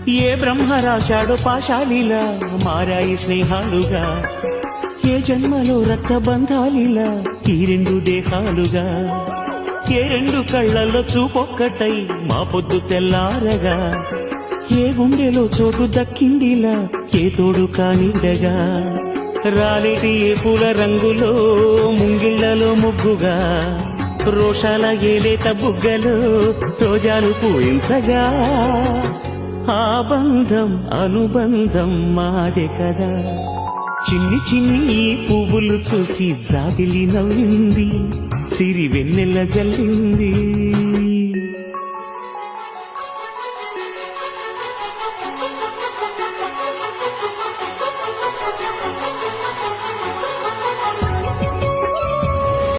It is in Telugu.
ఏ బ్రహ్మ రాశాడో పాశాలిలా మారాయి స్నేహాలుగా, ఏ జన్మలో రక్తబంధాలిలా ఈ రెండు దేహాలుగా, ఏ రెండు కళ్ళల్లో చూపొక్కటై మా పొద్దు తెల్లారగా, ఏ గుండెలో చోటు దక్కిందిలా ఏ తోడు కానిడగా, రాలేటి ఏ పూల రంగులో ముంగిళ్లలో ముగ్గుగా, రోషాల ఏలేత బుగ్గలో రోజాలు పూయించగా, ఆ బంధం అనుబంధం మాదే కదా. చిన్ని చిన్ని ఈ పువ్వులు చూసి జాబిలి నవ్వింది, సిరి వెన్నెల జల్లింది.